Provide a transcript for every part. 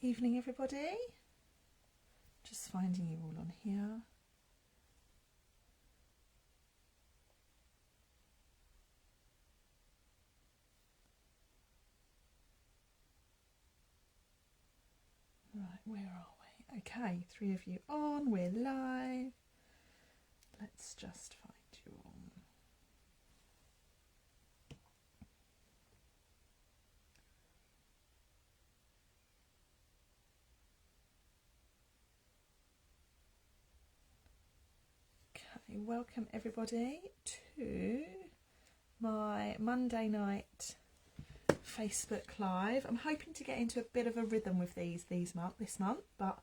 Evening, everybody. Just finding you all on here. Right, where are we? Okay, 3 of you on, we're live. Let's just find you all. Okay, welcome everybody to my Monday night Facebook Live. I'm hoping to get into a bit of a rhythm with this month, but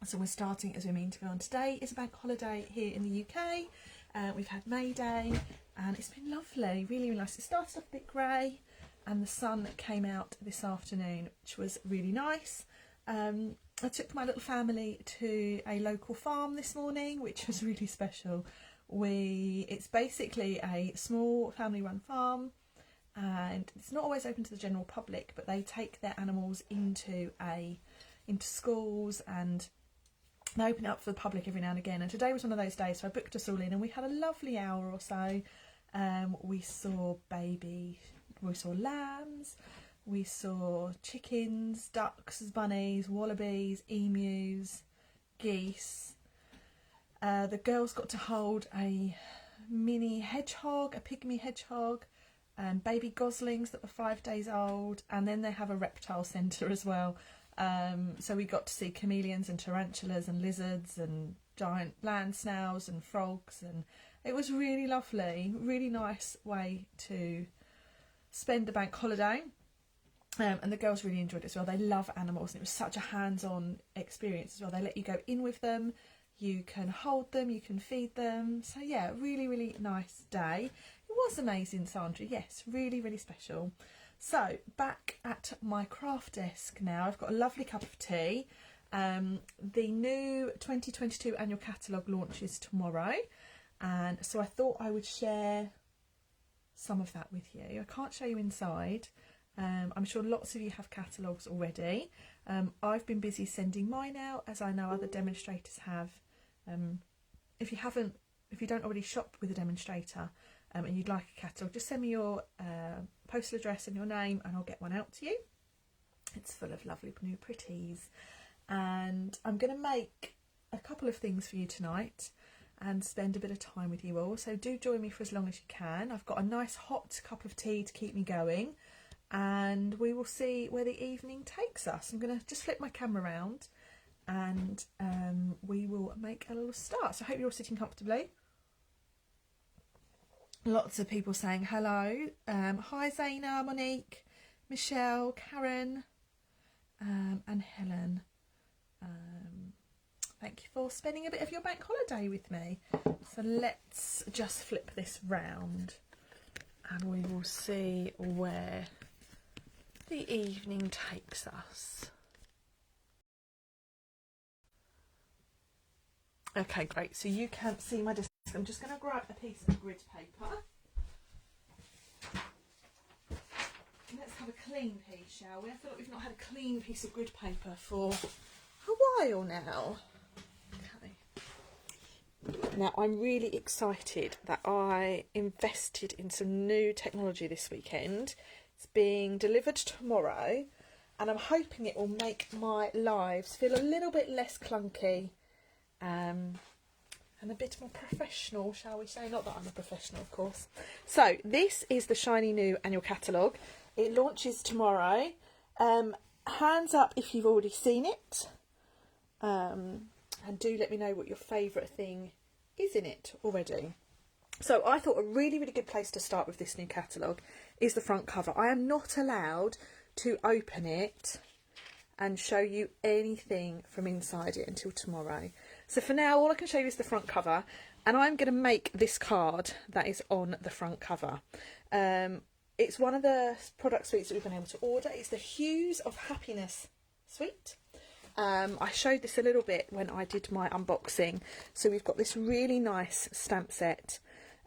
so we're starting as we mean to go on. Today is a bank holiday here in the UK. We've had May Day and it's been lovely, really, really nice. It started off a bit grey and the sun came out this afternoon, which was really nice. I took my little family to a local farm this morning, which was really special. It's basically a small family-run farm, and it's not always open to the general public, but they take their animals into schools and they open it up for the public every now and again. And today was one of those days, so I booked us all in, and we had a lovely hour or so. We saw lambs. We saw chickens, ducks, bunnies, wallabies, emus, geese. The girls got to hold a mini hedgehog, a pygmy hedgehog, and baby goslings that were 5 days old. And then they have a reptile centre as well. So we got to see chameleons and tarantulas and lizards and giant land snails and frogs. And it was really lovely, really nice way to spend the bank holiday. And the girls really enjoyed it as well. They love animals and it was such a hands-on experience as well. They let you go in with them, you can hold them, you can feed them. So yeah, really, really nice day. It was amazing, Sandra. Yes, really, really special. So back at my craft desk now. I've got a lovely cup of tea. The new 2022 annual catalogue launches tomorrow. And so I thought I would share some of that with you. I can't show you inside. I'm sure lots of you have catalogues already. I've been busy sending mine out, as I know other demonstrators have. If you don't already shop with a demonstrator and you'd like a catalogue, just send me your postal address and your name and I'll get one out to you. It's full of lovely new pretties. And I'm going to make a couple of things for you tonight and spend a bit of time with you all. So do join me for as long as you can. I've got a nice hot cup of tea to keep me going. And we will see where the evening takes us. I'm going to just flip my camera around and we will make a little start. So I hope you're all sitting comfortably. Lots of people saying hello. Hi Zaina, Monique, Michelle, Karen and Helen. Thank you for spending a bit of your bank holiday with me. So let's just flip this round and we will see where the evening takes us. Okay, great. So you can't see my desk. I'm just going to grab a piece of grid paper. Let's have a clean piece, shall we? I feel like we've not had a clean piece of grid paper for a while now. Okay. Now, I'm really excited that I invested in some new technology this weekend. It's being delivered tomorrow and I'm hoping it will make my lives feel a little bit less clunky and a bit more professional, shall we say. Not that I'm a professional, of course. So this is the shiny new annual catalogue. It launches tomorrow. Hands up if you've already seen it. And do let me know what your favourite thing is in it already. So I thought a really, really good place to start with this new catalogue is the front cover. I am not allowed to open it and show you anything from inside it until tomorrow. So for now, all I can show you is the front cover, and I'm going to make this card that is on the front cover. It's one of the product suites that we've been able to order. It's the Hues of Happiness suite. I showed this a little bit when I did my unboxing. So we've got this really nice stamp set.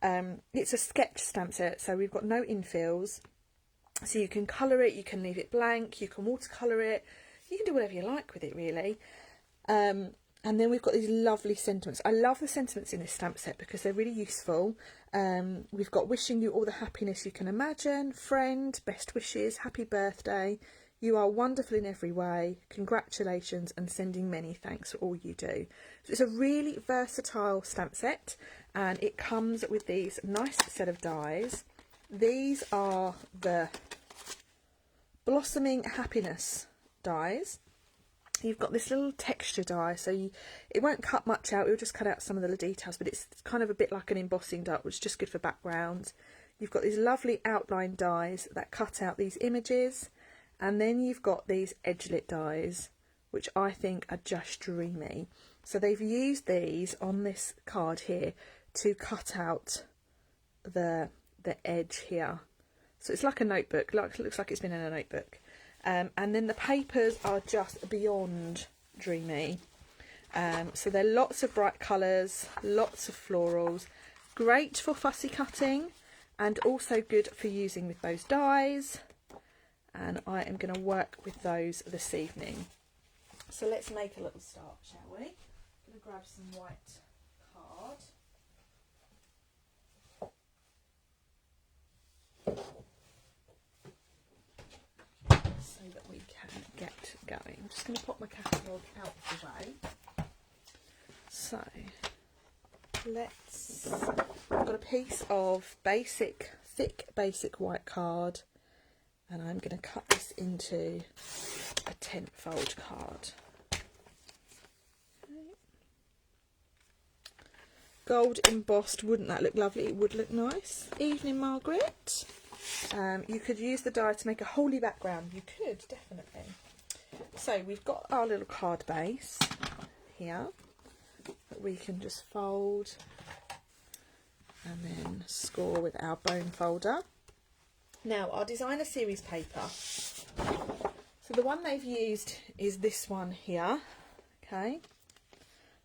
It's a sketch stamp set, so we've got no infills. So you can colour it, you can leave it blank, you can watercolour it, you can do whatever you like with it really. And then we've got these lovely sentiments. I love the sentiments in this stamp set because they're really useful. We've got wishing you all the happiness you can imagine, friend, best wishes, happy birthday, you are wonderful in every way, congratulations, and sending many thanks for all you do. So it's a really versatile stamp set, and it comes with these nice set of dies. These are the Blossoming Happiness dies. You've got this little texture die, so it won't cut much out, it'll just cut out some of the details, but it's kind of a bit like an embossing dot, which is just good for background. You've got these lovely outline dies that cut out these images, and then you've got these edgelit dies, which I think are just dreamy. So they've used these on this card here to cut out the edge here. So it's like a notebook, it looks like it's been in a notebook. And then the papers are just beyond dreamy. So they're lots of bright colours, lots of florals, great for fussy cutting and also good for using with those dies. And I am going to work with those this evening. So let's make a little start, shall we? I'm going to grab some white card. So that we can get going. I'm just going to pop my catalogue out of the way. So I've got a piece of thick basic white card, and I'm going to cut this into a 10-fold card. Okay. Gold embossed, wouldn't that look lovely? It would look nice. Evening, Margaret. You could use the die to make a holy background. You could, definitely. So we've got our little card base here that we can just fold and then score with our bone folder. Now, our designer series paper. So the one they've used is this one here. Okay.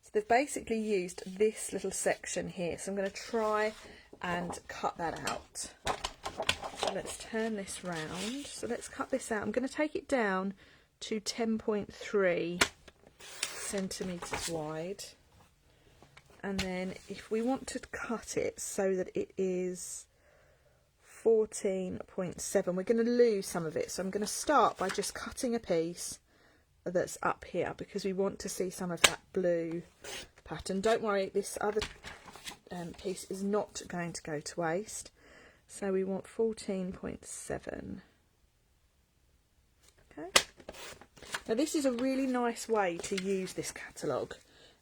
So they've basically used this little section here. So I'm going to try and cut that out. So let's turn this round. So let's cut this out. I'm going to take it down to 10.3 centimetres wide. And then if we want to cut it so that it is 14.7, we're going to lose some of it. So I'm going to start by just cutting a piece that's up here because we want to see some of that blue pattern. Don't worry, this other piece is not going to go to waste. So we want 14.7. Okay. Now this is a really nice way to use this catalogue.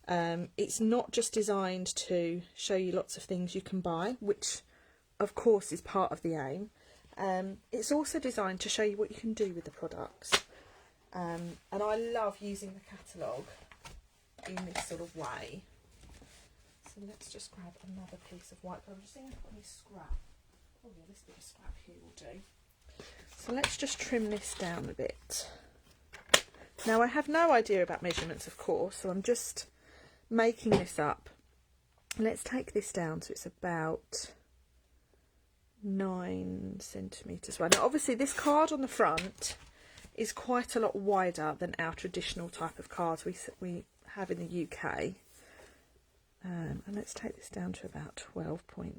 It's not just designed to show you lots of things you can buy, which of course is part of the aim. It's also designed to show you what you can do with the products. And I love using the catalogue in this sort of way. So let's just grab another piece of white paper. I'm just seeing if I've got any scrap. Oh yeah, this bit of scrap here will do. So let's just trim this down a bit. Now I have no idea about measurements, of course, so I'm just making this up. Let's take this down so it's about 9 centimetres wide. Now obviously this card on the front is quite a lot wider than our traditional type of cards we have in the UK. And let's take this down to about 12.9.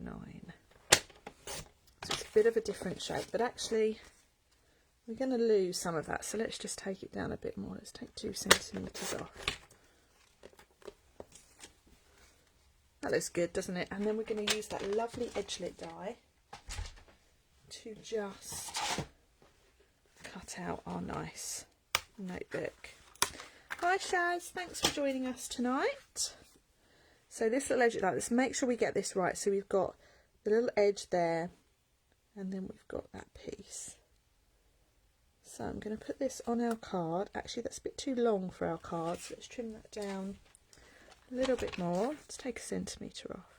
So it's a bit of a different shape, but actually we're going to lose some of that, so let's just take it down a bit more. Let's take 2 centimetres off. That looks good, doesn't it? And then we're going to use that lovely edgelit die to just cut out our nice notebook. Hi Shaz, thanks for joining us tonight. So this little edge, let's make sure we get this right. So we've got the little edge there, and then we've got that piece. So I'm going to put this on our card. Actually, that's a bit too long for our card, so let's trim that down a little bit more. Let's take 1 centimetre off.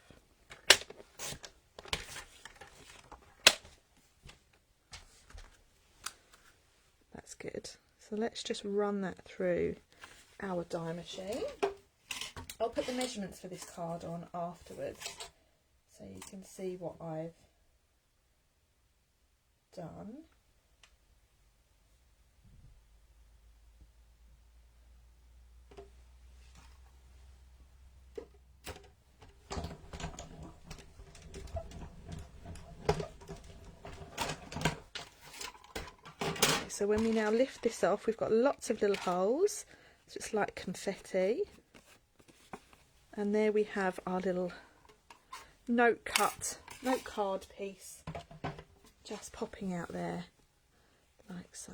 That's good. So let's just run that through our die machine. I'll put the measurements for this card on afterwards so you can see what I've done. so when we now lift this off, we've got lots of little holes, so it's like confetti. And there we have our little note card piece just popping out there like so.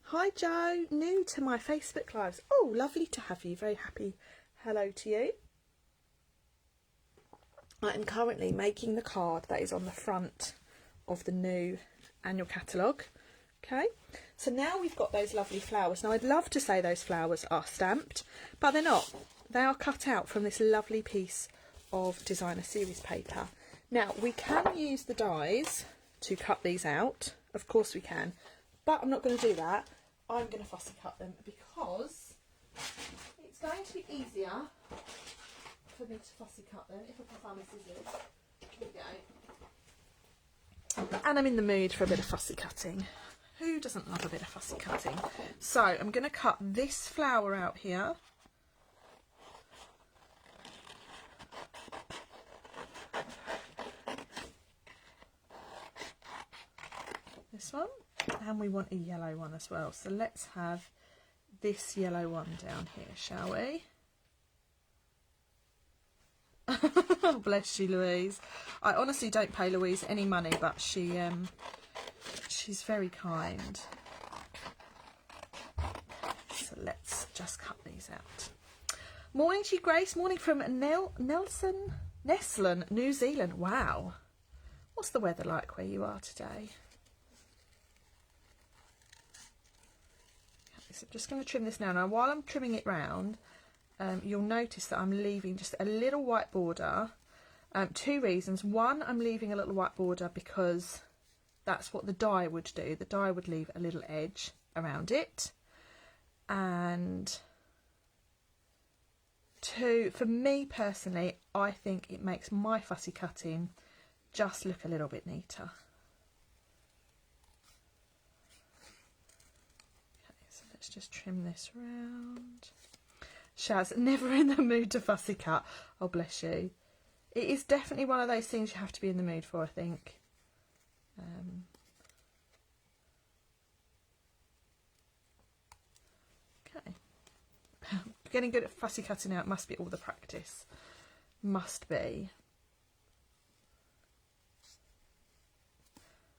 Hi Joe, new to my Facebook Lives. Oh, lovely to have you. Very happy hello to you. I am currently making the card that is on the front of the new annual catalogue. Okay, so now we've got those lovely flowers. Now I'd love to say those flowers are stamped, but they're not. They are cut out from this lovely piece of designer series paper. Now we can use the dies to cut these out, of course we can, but I'm not going to do that. I'm going to fussy cut them because it's going to be easier for me to fussy cut them if I can find my scissors. Here we go. And I'm in the mood for a bit of fussy cutting. Who doesn't love a bit of fussy cutting? So I'm going to cut this flower out here. This one, and we want a yellow one as well, so let's have this yellow one down here, shall we? Bless you, Louise. I honestly don't pay Louise any money, but she's very kind. So let's just cut these out. Morning to you, Grace. Morning from Nestlin, New Zealand. Wow. What's the weather like where you are today? So I'm just going to trim this now. Now, while I'm trimming it round, you'll notice that I'm leaving just a little white border. Two reasons. One, I'm leaving a little white border because that's what the die would do. The die would leave a little edge around it. And two, for me personally, I think it makes my fussy cutting just look a little bit neater. Let's just trim this round. Shaz, never in the mood to fussy cut. Oh, bless you. It is definitely one of those things you have to be in the mood for, I think. Okay. Getting good at fussy cutting out must be all the practice. Must be.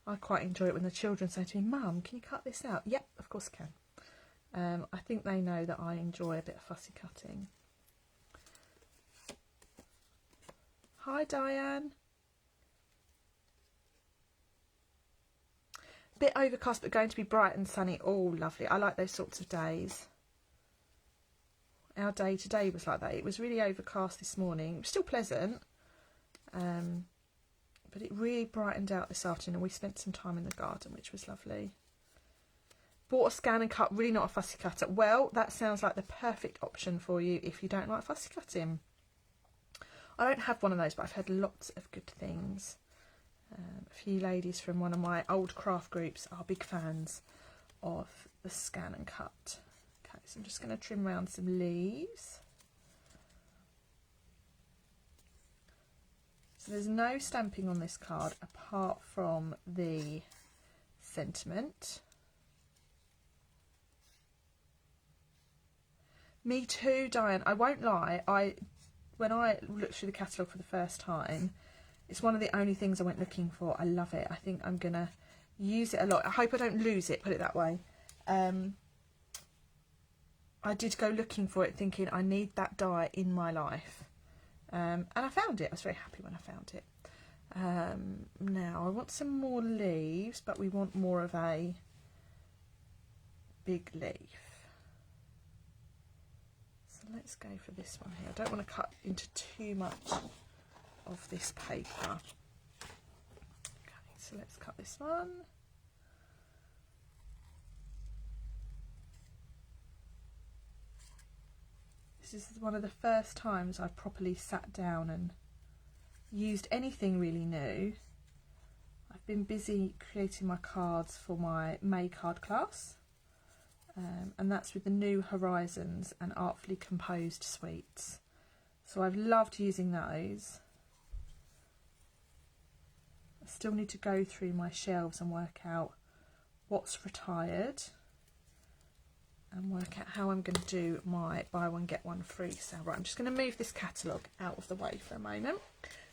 I quite enjoy it when the children say to me, Mum, can you cut this out? Yep, of course I can. I think they know that I enjoy a bit of fussy cutting. Hi, Diane. Bit overcast, but going to be bright and sunny. Oh, lovely. I like those sorts of days. Our day today was like that. It was really overcast this morning. It was still pleasant. But it really brightened out this afternoon. We spent some time in the garden, which was lovely. Bought a scan and cut, really not a fussy cutter. Well, that sounds like the perfect option for you if you don't like fussy cutting. I don't have one of those, but I've heard lots of good things. A few ladies from one of my old craft groups are big fans of the scan and cut. Okay, so I'm just going to trim around some leaves. So there's no stamping on this card apart from the sentiment. Me too, Diane. I won't lie. When I looked through the catalogue for the first time, it's one of the only things I went looking for. I love it. I think I'm going to use it a lot. I hope I don't lose it, put it that way. I did go looking for it thinking I need that die in my life. And I found it. I was very happy when I found it. Now, I want some more leaves, but we want more of a big leaf. Let's go for this one here. I don't want to cut into too much of this paper. Okay, so let's cut this one. This is one of the first times I've properly sat down and used anything really new. I've been busy creating my cards for my May card class. And that's with the New Horizons and Artfully Composed Suites. So I've loved using those. I still need to go through my shelves and work out what's retired and work out how I'm going to do my buy one get one free sale. Right, I'm just going to move this catalogue out of the way for a moment.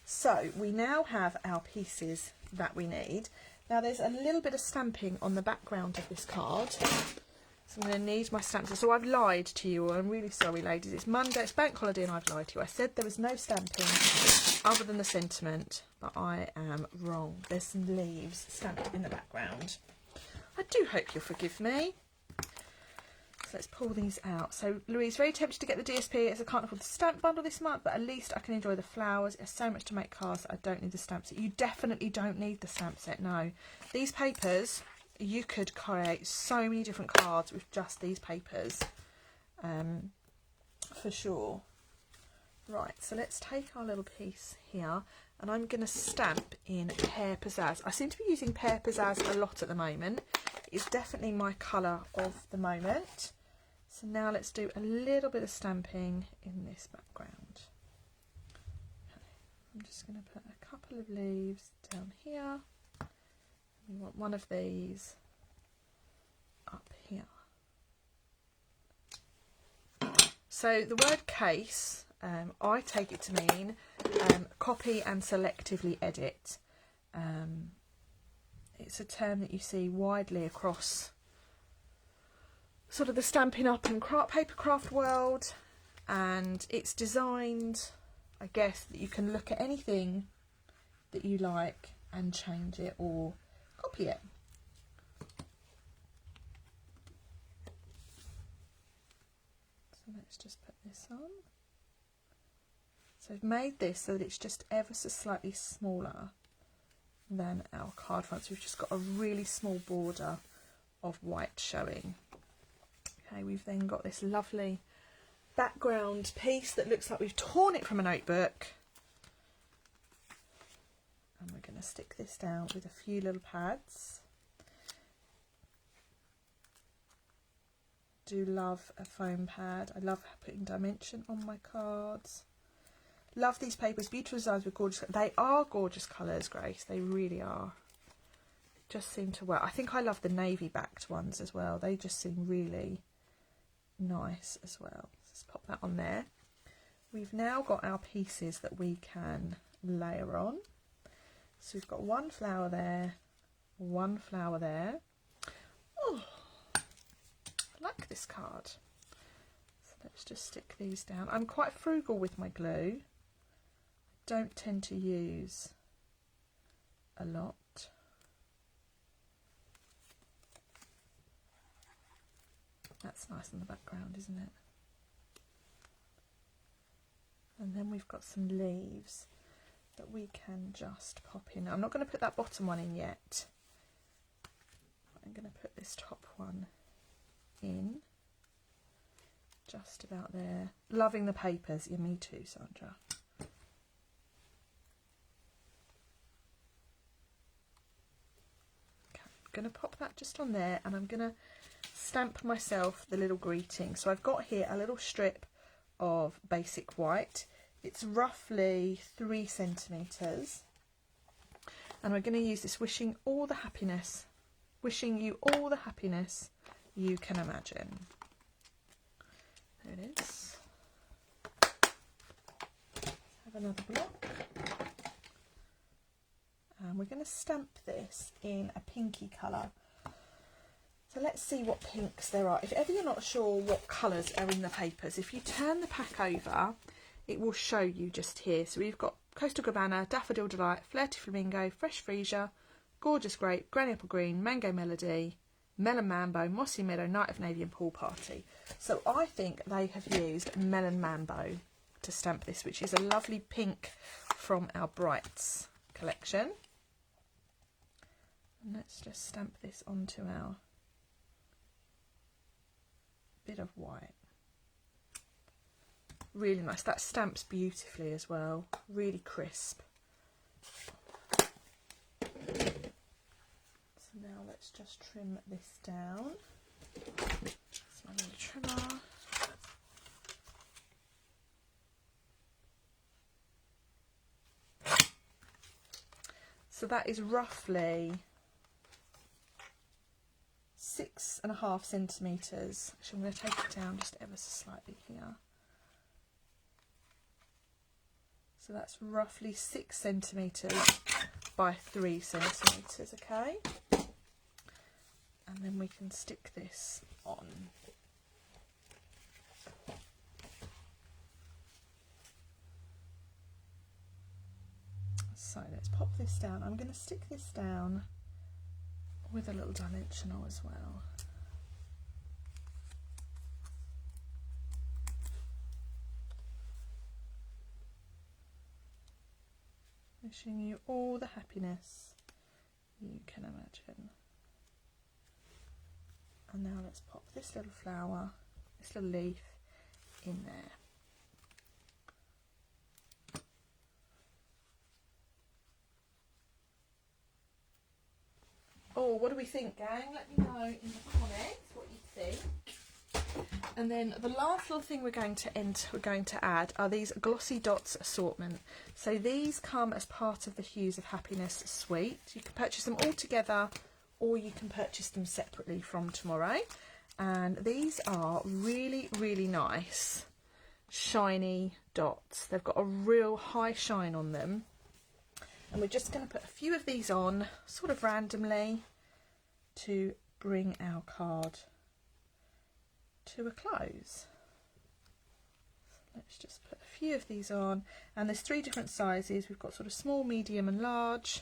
So we now have our pieces that we need. Now there's a little bit of stamping on the background of this card, so I'm going to need my stamps. So I've lied to you, I'm really sorry ladies, it's Monday, it's bank holiday, and I've lied to you. I said there was no stamping other than the sentiment, but I am wrong. There's some leaves stamped in the background. I do hope you'll forgive me. So let's pull these out. So Louise, very tempted to get the DSP as I can't afford the stamp bundle this month, but at least I can enjoy the flowers. There's so much to make cards that I don't need the stamp set. You definitely don't need the stamp set, no. These papers, you could create so many different cards with just these papers, for sure. Right, so let's take our little piece here, and I'm going to stamp in Pear Pizzazz. I seem to be using Pear Pizzazz a lot at the moment. It's definitely my colour of the moment. So now let's do a little bit of stamping in this background. Okay, I'm just going to put a couple of leaves down here. We want one of these up here. So the word case, I take it to mean copy and selectively edit. It's a term that you see widely across sort of the Stampin' Up and Papercraft world, and it's designed, I guess, that you can look at anything that you like and change it or copy it. So let's just put this on. So I've made this so that it's just ever so slightly smaller than our card front. So we've just got a really small border of white showing. Okay, we've then got this lovely background piece that looks like we've torn it from a notebook. And we're going to stick this down with a few little pads. Do love a foam pad. I love putting dimension on my cards. Love these papers, beautiful designs with gorgeous. They are gorgeous colours, Grace. They really are. Just seem to work. I think I love the navy backed ones as well. They just seem really nice as well. Let's pop that on there. We've now got our pieces that we can layer on. So we've got one flower there, one flower there. Oh, I like this card. So let's just stick these down. I'm quite frugal with my glue. Don't tend to use a lot. That's nice in the background, isn't it? And then we've got some leaves that we can just pop in. I'm not going to put that bottom one in yet. I'm going to put this top one in. Just about there. Loving the papers. Yeah, me too, Sandra. Okay, I'm going to pop that just on there, and I'm going to stamp myself the little greeting. So I've got here a little strip of basic white. It's roughly 3 centimetres, and we're going to use this wishing you all the happiness you can imagine. There it is. Have another block, and we're going to stamp this in a pinky colour. So let's see what pinks there are. If ever you're not sure what colours are in the papers, if you turn the pack over, it will show you just here. So we've got Coastal Cabana, Daffodil Delight, Flirty Flamingo, Fresh Freesia, Gorgeous Grape, Granny Apple Green, Mango Melody, Melon Mambo, Mossy Meadow, Night of Navy and Pool Party. So I think they have used Melon Mambo to stamp this, which is a lovely pink from our Brights collection. And let's just stamp this onto our bit of white. Really nice. That stamps beautifully as well. Really crisp. So now let's just trim this down. That's my little trimmer. So that is roughly 6 6.5 centimetres. Actually, I'm going to take it down just ever so slightly here. So that's roughly 6 centimetres by 3 centimetres, okay? And then we can stick this on. So let's pop this down. I'm going to stick this down with a little dimensional as well. Wishing you all the happiness you can imagine. And now let's pop this little flower, this little leaf in there. Oh, what do we think, gang? Let me know in the comments what you think. And then the last little thing we're going to add are these Glossy Dots assortment. So these come as part of the Hues of Happiness suite. You can purchase them all together, or you can purchase them separately from tomorrow. And these are really, really nice shiny dots. They've got a real high shine on them. And we're just going to put a few of these on sort of randomly to bring our card to a close. So let's just put a few of these on, and there's 3 different sizes. We've got sort of small, medium and large,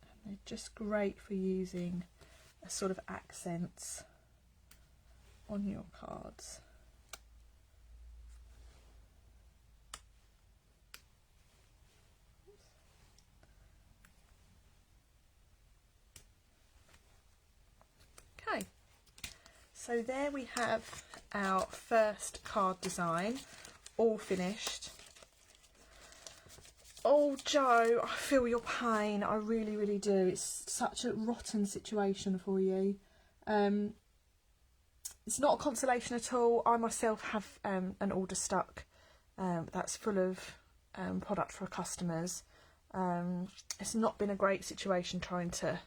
and they're just great for using as sort of accents on your cards. Okay, so there we have our first card design all finished. Oh Joe, I feel your pain, I really, really do. It's such a rotten situation for you. It's not a consolation at all. I myself have an order stuck that's full of product for customers. It's not been a great situation trying to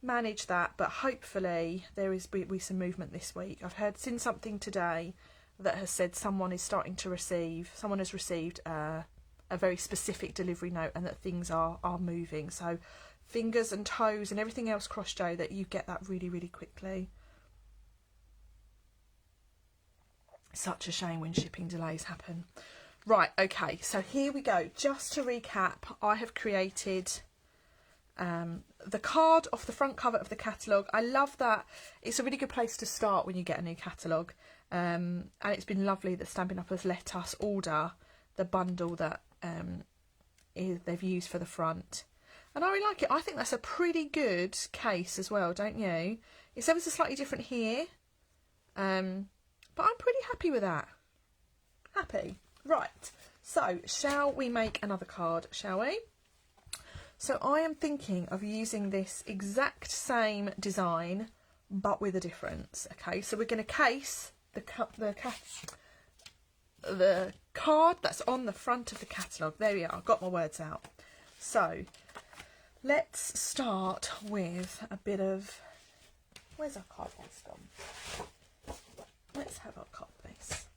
manage that, but hopefully there is be some movement this week. I've seen something today that has said someone has received a very specific delivery note, and that things are moving. So fingers and toes and everything else crossed, Joe, that you get that really, really quickly. Such a shame when shipping delays happen. Right, okay, so here we go. Just to recap, I have created the card off the front cover of the catalogue. I love that. It's a really good place to start when you get a new catalogue, and it's been lovely that Stampin' Up has let us order the bundle that they've used for the front, and I really like it. I think that's a pretty good case as well, don't you? It's ever so slightly different here, but I'm pretty happy with that. Happy. Right, so shall we make another card, shall we? So I am thinking of using this exact same design, but with a difference. Okay, so we're going to case the card that's on the front of the catalogue. There we are, I've got my words out. So let's start with a bit of, where's our card base gone? Let's have our card base.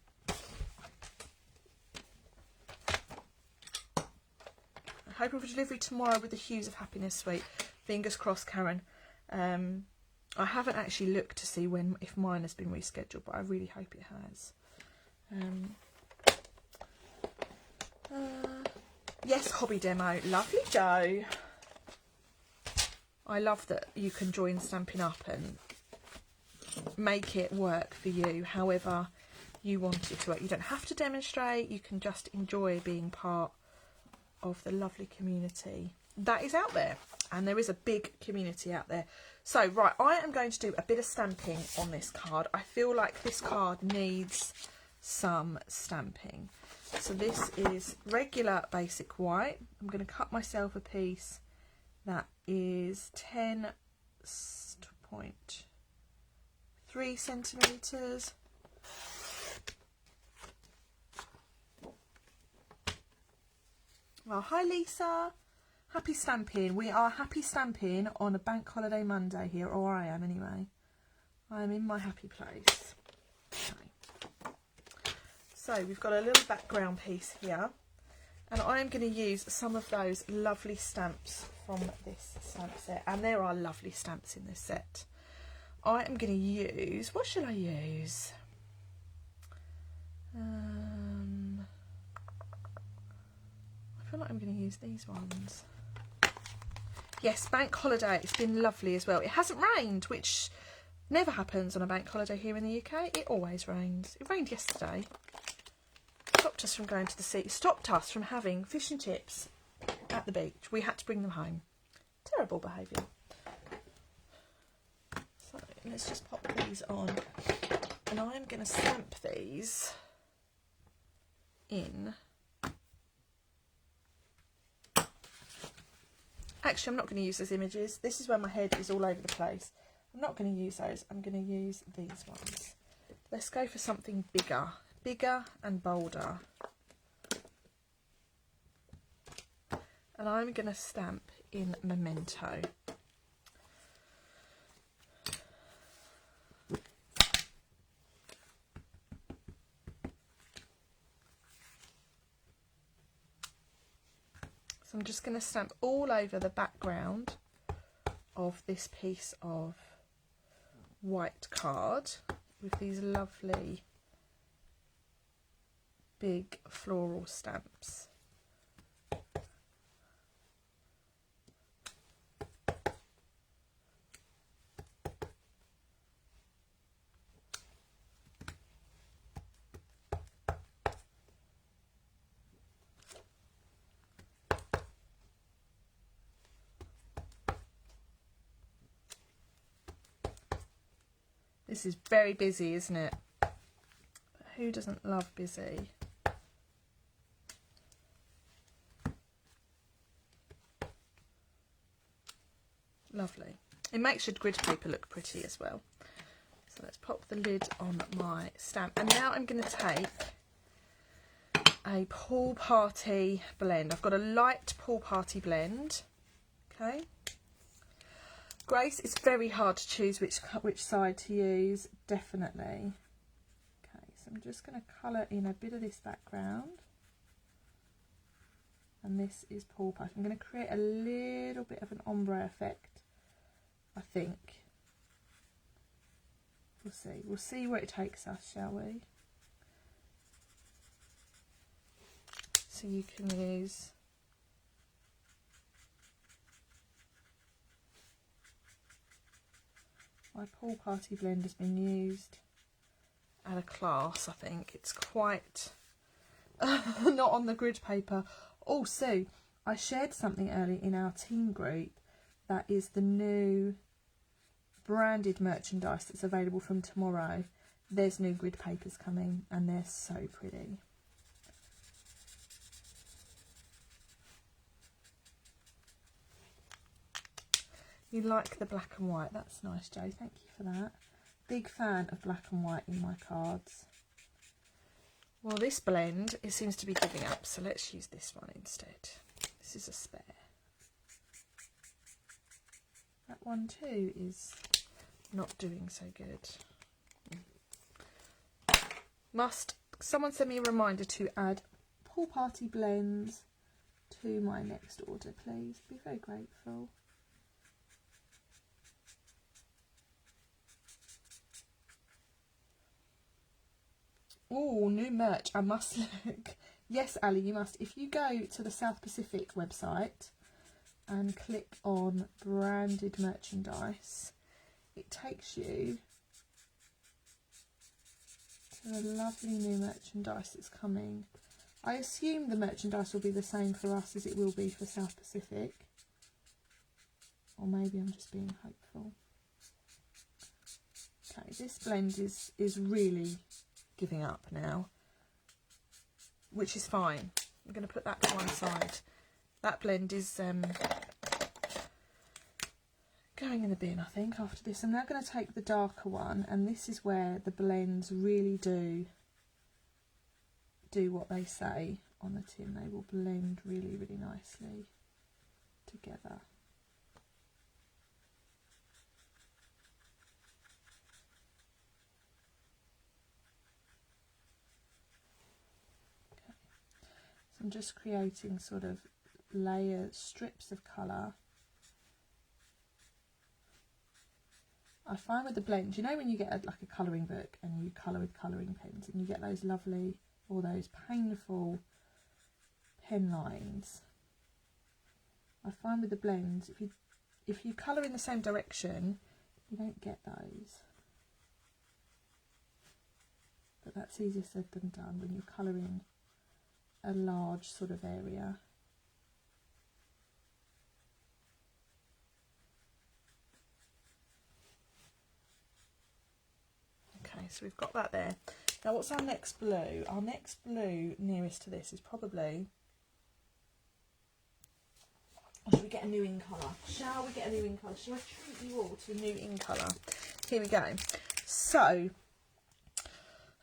Hoping for delivery tomorrow with the Hues of Happiness suite. Fingers crossed, Karen. I haven't actually looked to see if mine has been rescheduled, but I really hope it has. Yes, hobby demo. Lovely, Joe. I love that you can join Stampin' Up and make it work for you however you want it to work. You don't have to demonstrate. You can just enjoy being part of the lovely community that is out there, and there is a big community out there. So right, I am going to do a bit of stamping on this card. I feel like this card needs some stamping. So this is regular basic white. I'm going to cut myself a piece that is 10.3 centimetres. Oh, hi Lisa. Happy stamping. We are happy stamping on a bank holiday Monday here, or I am anyway. I am in my happy place. Okay. So we've got a little background piece here, and I am going to use some of those lovely stamps from this stamp set, and there are lovely stamps in this set. I am going to use, what shall I use? I feel like I'm going to use these ones. Yes, bank holiday. It's been lovely as well. It hasn't rained, which never happens on a bank holiday here in the UK. It always rains. It rained yesterday. Stopped us from going to the sea. Stopped us from having fish and chips at the beach. We had to bring them home. Terrible behaviour. So let's just pop these on. And I'm going to stamp these in. Actually, I'm not going to use those images. This is where my head is all over the place. I'm not going to use those. I'm going to use these ones. Let's go for something bigger. Bigger and bolder. And I'm going to stamp in Memento. So I'm just going to stamp all over the background of this piece of white card with these lovely big floral stamps. This is very busy, isn't it? But who doesn't love busy? Lovely. It makes your grid paper look pretty as well. So let's pop the lid on my stamp. And now I'm going to take a Pool Party blend. I've got a light Pool Party blend. Okay. Grace, it's very hard to choose which side to use, definitely. Okay, so I'm just going to colour in a bit of this background. And this is Pool Party. I'm going to create a little bit of an ombre effect, I think. We'll see. We'll see where it takes us, shall we? So you can use my Pool Party blend has been used at a class, I think. It's quite not on the grid paper. Also, I shared something earlier in our team group that is the new branded merchandise that's available from tomorrow. There's new grid papers coming and they're so pretty. You like the black and white. That's nice, Jo. Thank you for that. Big fan of black and white in my cards. Well, this blend, it seems to be giving up, so let's use this one instead. This is a spare. That one too is not doing so good. Someone send me a reminder to add Pool Party blends to my next order, please. Be very grateful. Oh, new merch. I must look. Yes, Ali, you must. If you go to the South Pacific website and click on branded merchandise, it takes you to the lovely new merchandise that's coming. I assume the merchandise will be the same for us as it will be for South Pacific. Or maybe I'm just being hopeful. Okay, this blend is really giving up now, which is fine. I'm going to put that to one side. That blend is going in the bin, I think, after this. I'm now going to take the darker one, and this is where the blends really do what they say on the tin. They will blend really, really nicely together. Okay. So I'm just creating sort of layers, strips of colour. I find with the blends, you know when you get like a colouring book and you colour with colouring pens and you get those lovely or those painful pen lines. I find with the blends, if you colour in the same direction, you don't get those. But that's easier said than done when you're colouring a large sort of area. Okay, so we've got that there. Now what's our next blue? Our next blue nearest to this is probably... Or should we get a new in colour? Shall we get a new in colour? Shall I treat you all to a new in colour? Here we go. So,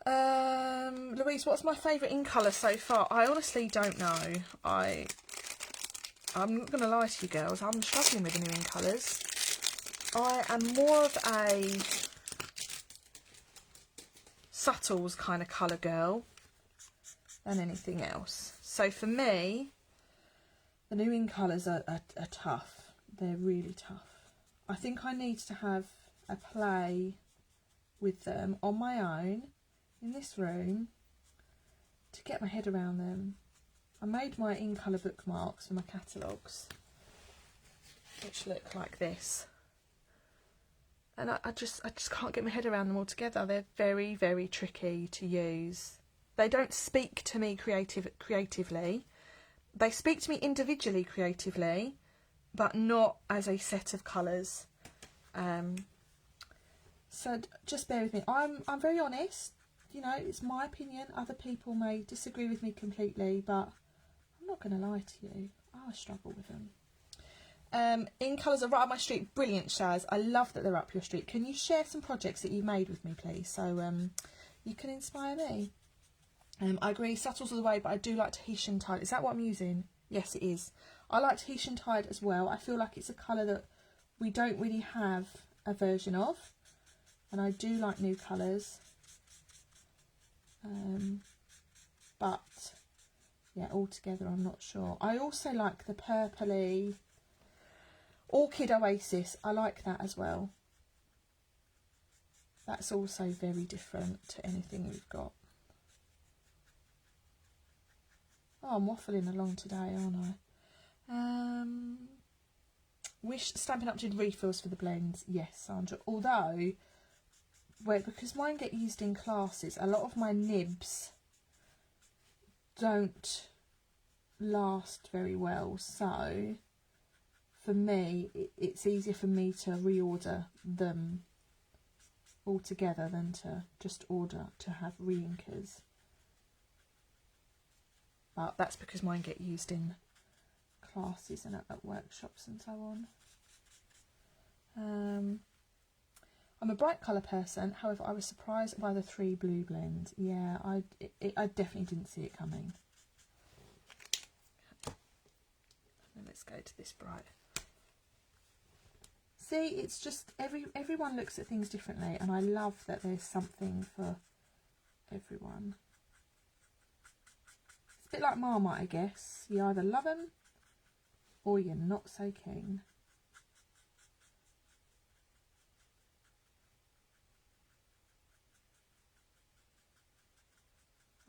Louise, what's my favourite in colour so far? I honestly don't know. I'm not going to lie to you girls, I'm struggling with the new in colours. I am more of a subtles kind of colour girl than anything else. So for me, the new in colours are tough. They're really tough. I think I need to have a play with them on my own in this room to get my head around them. I made my in colour bookmarks for my catalogues, which look like this. And I just can't get my head around them all together. They're very, very tricky to use. They don't speak to me creatively. They speak to me individually creatively, but not as a set of colours. So just bear with me. I'm very honest. You know, it's my opinion. Other people may disagree with me completely, but I'm not going to lie to you. I struggle with them. In colours are right up my street. Brilliant, Shaz. I love that they're up your street. Can you share some projects that you made with me, please? So you can inspire me. I agree, subtles are the way, but I do like Tahitian Tide. Is that what I'm using? Yes, it is. I like Tahitian Tide as well. I feel like it's a colour that we don't really have a version of. And I do like new colours. But, yeah, altogether I'm not sure. I also like the purpley Orchid Oasis. I like that as well. That's also very different to anything we've got. Oh, I'm waffling along today, aren't I? Wish Stampin' Up did refills for the blends. Yes, Sandra. Although, because mine get used in classes, a lot of my nibs don't last very well. So, for me, it's easier for me to reorder them altogether than to just order to have re-inkers. But that's because mine get used in classes and at workshops and so on. I'm a bright colour person, however I was surprised by the 3 blue blends. Yeah, I definitely didn't see it coming. And let's go to this bright. See, it's just everyone looks at things differently, and I love that there's something for everyone. A bit like Marmite, I guess. You either love them or you're not so keen.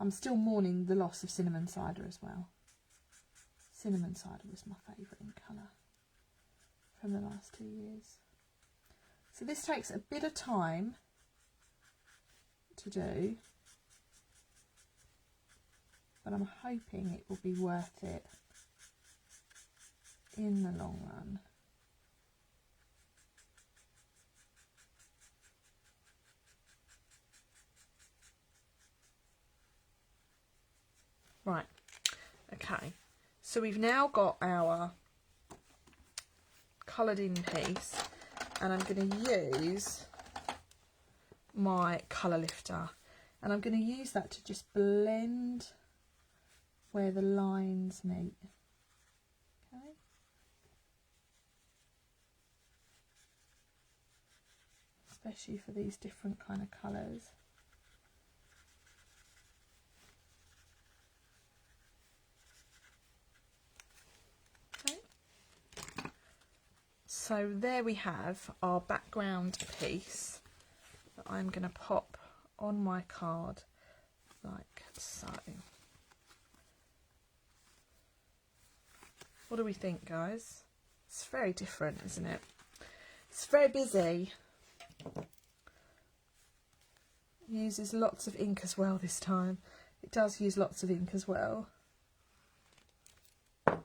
I'm still mourning the loss of Cinnamon Cider as well. Cinnamon Cider was my favourite in colour from the last 2 years. So this takes a bit of time to do, but I'm hoping it will be worth it in the long run. Right, okay, so we've now got our coloured in piece, and I'm going to use my colour lifter, and I'm going to use that to just blend where the lines meet. Okay, especially for these different kind of colours. Okay. So there we have our background piece that I'm going to pop on my card like so. What do we think, guys? It's very different, isn't it? It's very busy. Uses lots of ink as well this time. It does use lots of ink as well. Okay.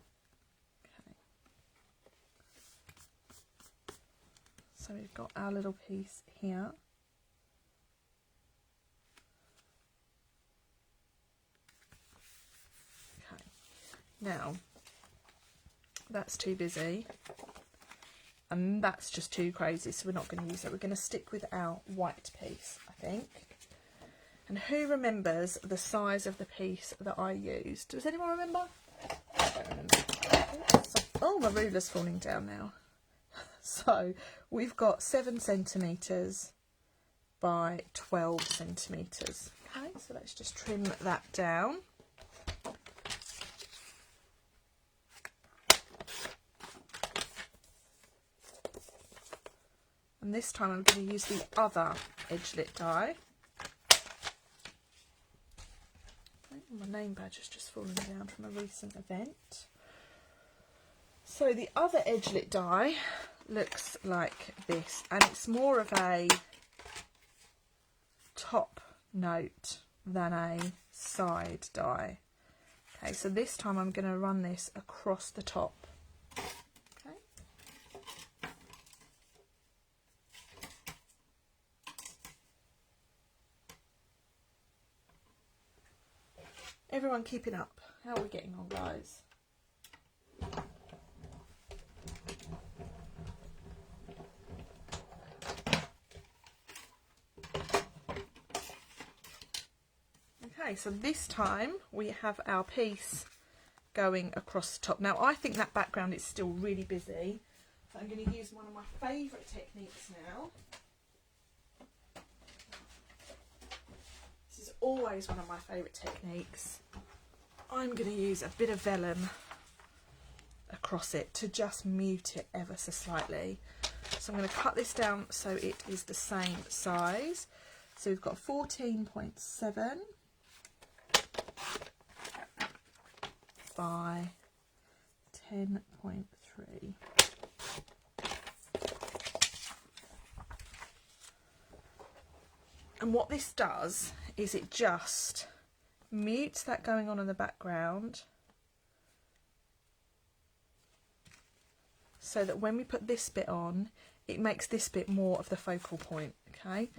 So we've got our little piece here. Okay. Now, that's too busy. And that's just too crazy, so we're not going to use it. We're going to stick with our white piece, I think. And who remembers the size of the piece that I used? Does anyone remember? I don't remember. Oh, my ruler's falling down now. So we've got 7 centimetres by 12 centimetres. Okay, so let's just trim that down. And this time I'm going to use the other edgelit die. My name badge has just fallen down from a recent event. So the other edgelit die looks like this, and it's more of a top note than a side die. Okay, so this time I'm going to run this across the top. Everyone keeping up? How are we getting on, guys? Okay, so this time we have our piece going across the top. Now, I think that background is still really busy, so I'm going to use one of my favourite techniques now. This is always one of my favourite techniques. I'm going to use a bit of vellum across it to just mute it ever so slightly. So I'm going to cut this down so it is the same size. So we've got 14.7 by 10.3. And what this does is it just mutes that going on in the background, so that when we put this bit on, it makes this bit more of the focal point. Okay,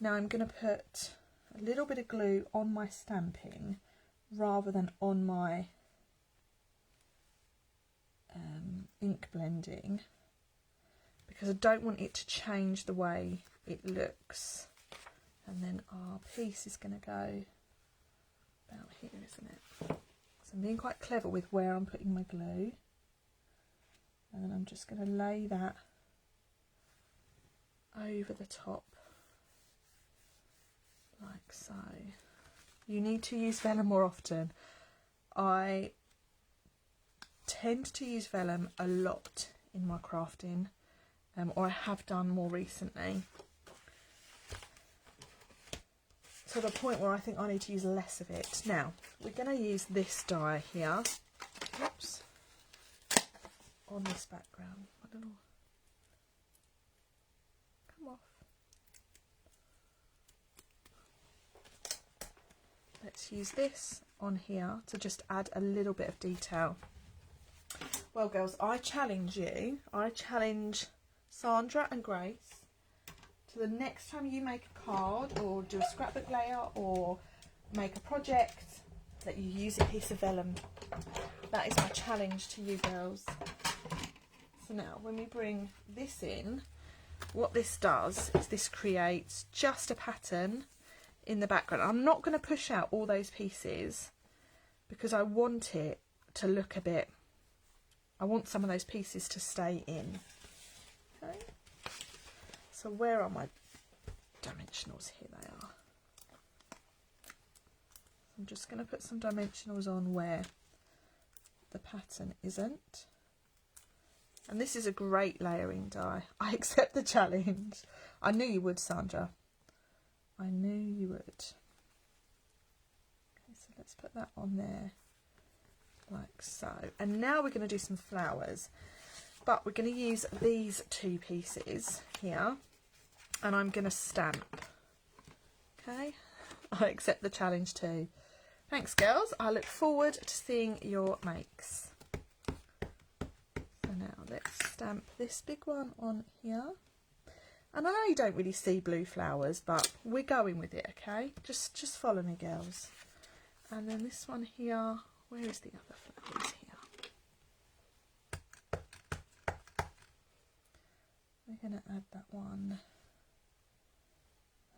now I'm going to put a little bit of glue on my Stampin rather than on my ink blending, because I don't want it to change the way it looks. And then our piece is going to go about here, isn't it? So I'm being quite clever with where I'm putting my glue. And then I'm just going to lay that over the top, like so. You need to use vellum more often. I tend to use vellum a lot in my crafting, or I have done more recently. To the point where I think I need to use less of it. Now, we're going to use this die here. Oops. On this background. I don't know. Come off. Let's use this on here to just add a little bit of detail. Well, girls, I challenge you. I challenge Sandra and Grace to the next time you make a card or do a scrapbook layout or make a project, that you use a piece of vellum. That is my challenge to you girls. So now when we bring this in, what this does is this creates just a pattern in the background. I'm not going to push out all those pieces because I want it to look a bit, I want some of those pieces to stay in. Okay. So where are my dimensionals. Here they are. I'm just going to put some dimensionals on where the pattern isn't. And this is a great layering die. I accept the challenge. I knew you would, Sandra. I knew you would. Okay, so let's put that on there like so. And now we're going to do some flowers. But we're going to use these two pieces here. And I'm going to stamp. Okay? I accept the challenge too. Thanks, girls. I look forward to seeing your makes. So now let's stamp this big one on here. And I know you don't really see blue flowers, but we're going with it, okay? Just follow me, girls. And then this one here. Where is the other flowers here? We're going to add that one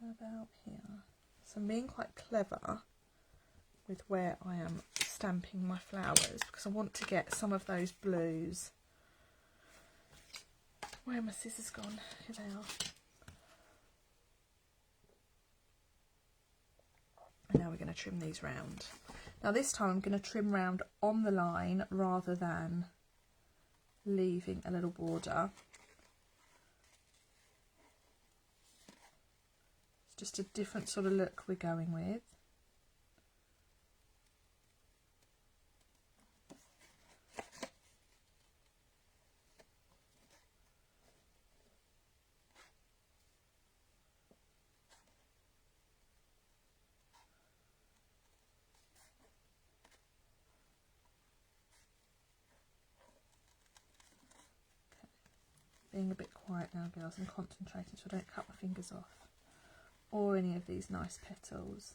about here. So I'm being quite clever with where I am stamping my flowers because I want to get some of those blues. Where are my scissors gone? Here they are. And now we're going to trim these round. Now this time I'm going to trim round on the line rather than leaving a little border. It's just a different sort of look we're going with. Being a bit quiet now, girls, and concentrating so I don't cut my fingers off or any of these nice petals.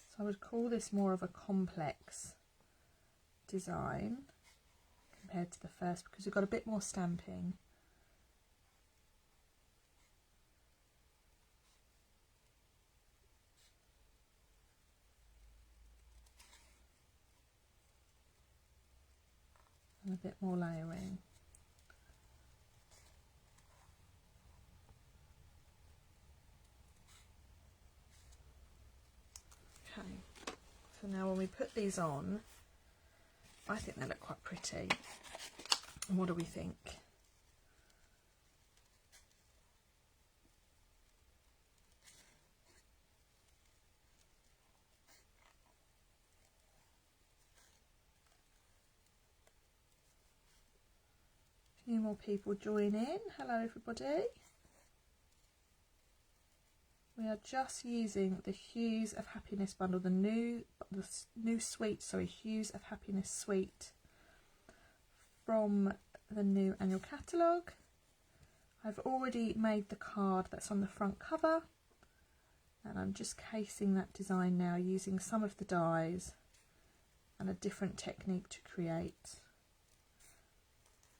So I would call this more of a complex design compared to the first because we've got a bit more stamping. And a bit more layering. Okay, so now when we put these on, I think they look quite pretty. And what do we think? A few more people join in. Hello everybody. We are just using the Hues of Happiness bundle, the new suite, sorry, Hues of Happiness suite from the new annual catalogue. I've already made the card that's on the front cover and I'm just casing that design now using some of the dies and a different technique to create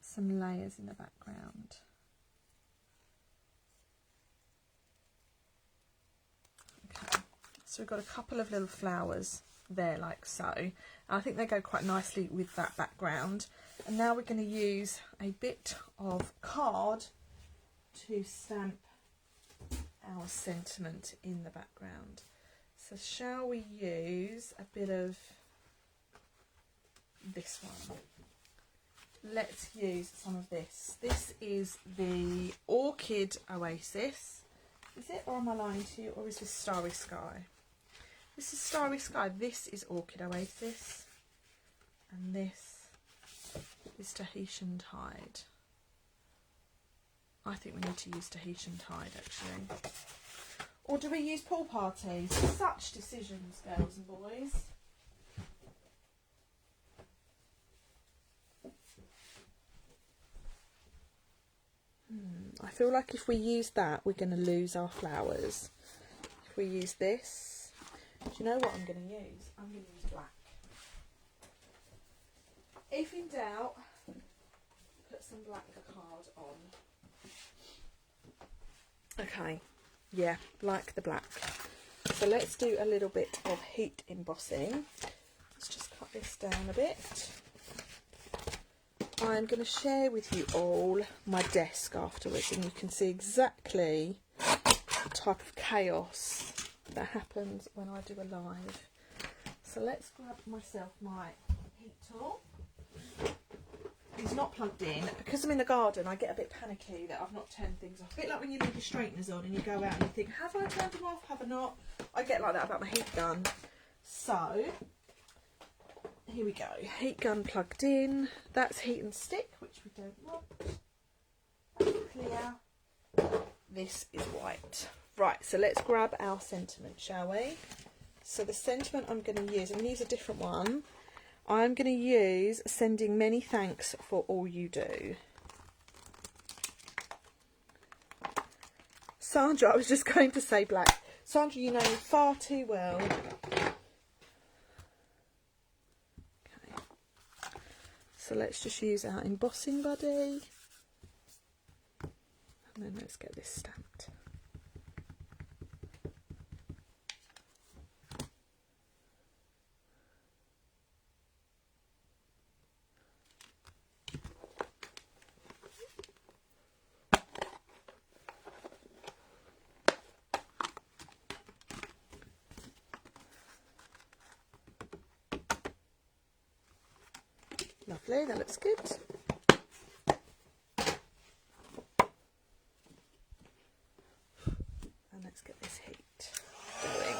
some layers in the background. Okay, so we've got a couple of little flowers there like so. And I think they go quite nicely with that background. And now we're going to use a bit of card to stamp our sentiment in the background. So shall we use a bit of this one? Let's use some of this. This is the Orchid Oasis. Is it, or am I lying to you, or is this Starry Sky? This is Starry Sky. This is Orchid Oasis. And this is Tahitian Tide. I think we need to use Tahitian Tide, actually. Or do we use Pool Parties? Such decisions, girls and boys. I feel like if we use that, we're going to lose our flowers. If we use this, do you know what I'm going to use? I'm going to use black. If in doubt, put some black card on. Okay, yeah, like the black. So let's do a little bit of heat embossing. Let's just cut this down a bit. I'm going to share with you all my desk afterwards, and you can see exactly the type of chaos that happens when I do a live. So let's grab myself my heat tool. It's not plugged in. Because I'm in the garden, I get a bit panicky that I've not turned things off. A bit like when you leave your straighteners on and you go out and you think, have I turned them off, have I not? I get like that about my heat gun. So here we go, heat gun plugged in. That's heat and stick, which we don't want. That's clear. This is white. Right, so let's grab our sentiment, shall we? So the sentiment I'm going to use, I'm going to use a different one. I'm going to use sending many thanks for all you do. Sandra, I was just going to say black. Sandra, you know me far too well. So let's just use our embossing buddy, and then let's get this stamped. Lovely, that looks good. And let's get this heat going.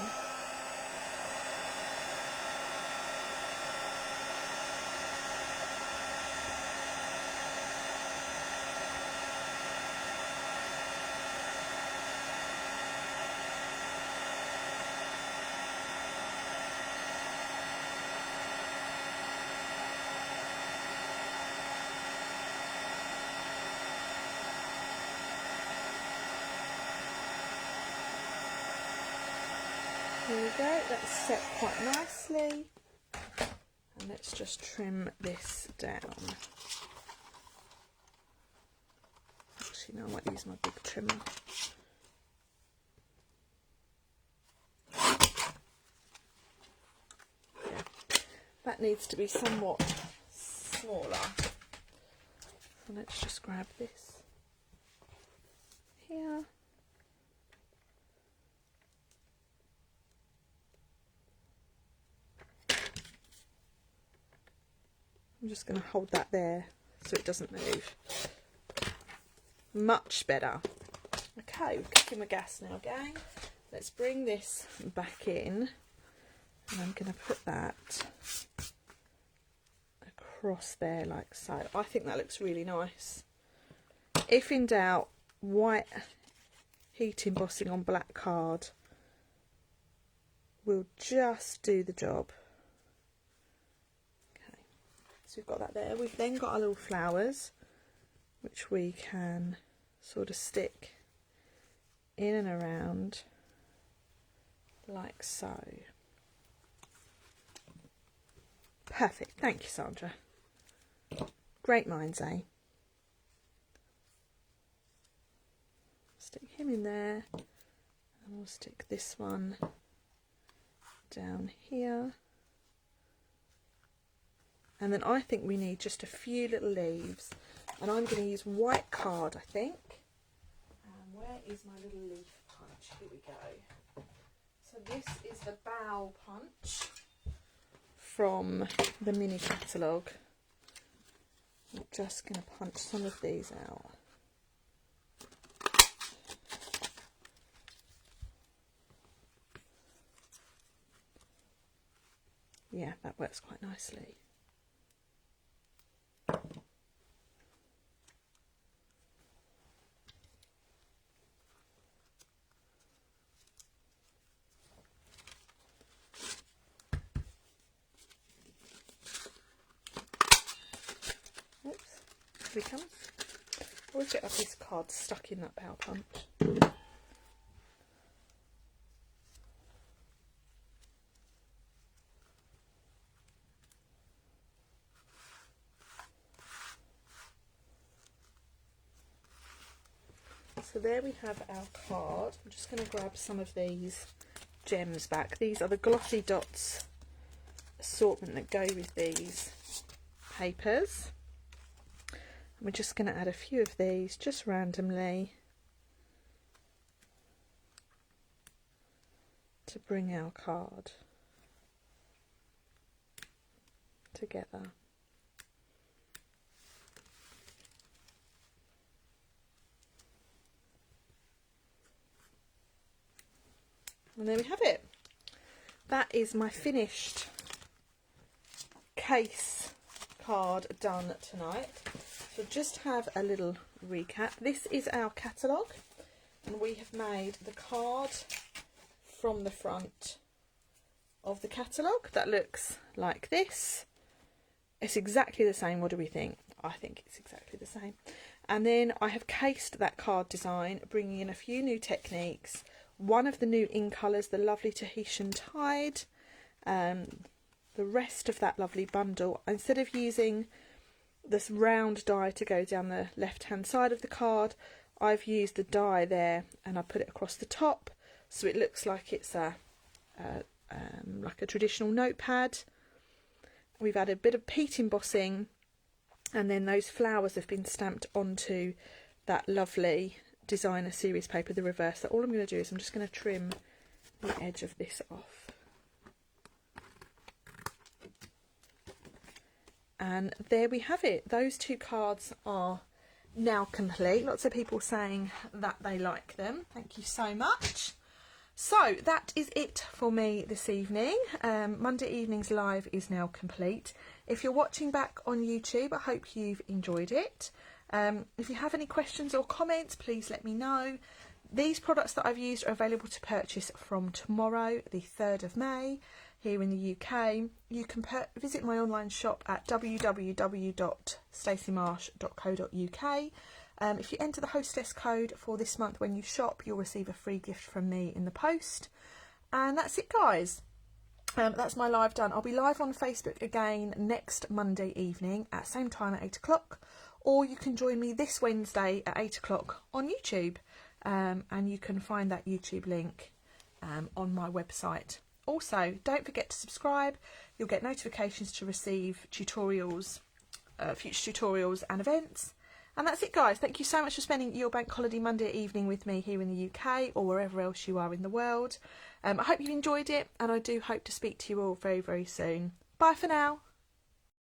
Here we go, that's set quite nicely, and let's just trim this down. Actually, no, I might use my big trimmer. Yeah, that needs to be somewhat smaller. So let's just grab this here. I'm just going to hold that there so it doesn't move. Much better. Okay, we're cooking my gas now, gang. Let's bring this back in, and I'm going to put that across there like so. I think that looks really nice. If in doubt, white heat embossing on black card will just do the job. So we've got that there. We've then got our little flowers, which we can sort of stick in and around like so. Perfect. Thank you, Sandra. Great minds, eh? Stick him in there, and we'll stick this one down here. And then I think we need just a few little leaves. And I'm going to use white card, I think. And where is my little leaf punch? Here we go. So this is the bow punch from the mini catalogue. I'm just going to punch some of these out. Yeah, that works quite nicely. Oops, here he comes. Always get a piece of card stuck in that power punch. So there we have our card. I'm just going to grab some of these gems back. These are the Glossy Dots assortment that go with these papers. And we're just going to add a few of these just randomly to bring our card together. And there we have it. That is my finished case card done tonight. So just have a little recap. This is our catalogue, and we have made the card from the front of the catalogue that looks like this. It's exactly the same. What do we think? I think it's exactly the same. And then I have cased that card design, bringing in a few new techniques. One of the new in colours, the lovely Tahitian Tide. The rest of that lovely bundle, instead of using this round die to go down the left hand side of the card, I've used the die there and I put it across the top, so it looks like it's like a traditional notepad. We've added a bit of peat embossing, and then those flowers have been stamped onto that lovely designer series paper, the reverse. So all I'm going to do is I'm just going to trim the edge of this off. And there we have it. Those two cards are now complete. Lots of people saying that they like them. Thank you so much. So that is it for me this evening. Monday evening's live is now complete. If you're watching back on YouTube, I hope you've enjoyed it. If you have any questions or comments, please let me know. These products that I've used are available to purchase from tomorrow, the 3rd of May, here in the UK. You can visit my online shop at www.staceymarsh.co.uk. If you enter the hostess code for this month when you shop, you'll receive a free gift from me in the post. And that's it, guys. That's my live done. I'll be live on Facebook again next Monday evening at same time at 8 o'clock. Or you can join me this Wednesday at 8 o'clock on YouTube. And you can find that YouTube link on my website. Also, don't forget to subscribe. You'll get notifications to receive tutorials, future tutorials and events. And that's it, guys. Thank you so much for spending your bank holiday Monday evening with me here in the UK or wherever else you are in the world. I hope you've enjoyed it, and I do hope to speak to you all very, very soon. Bye for now.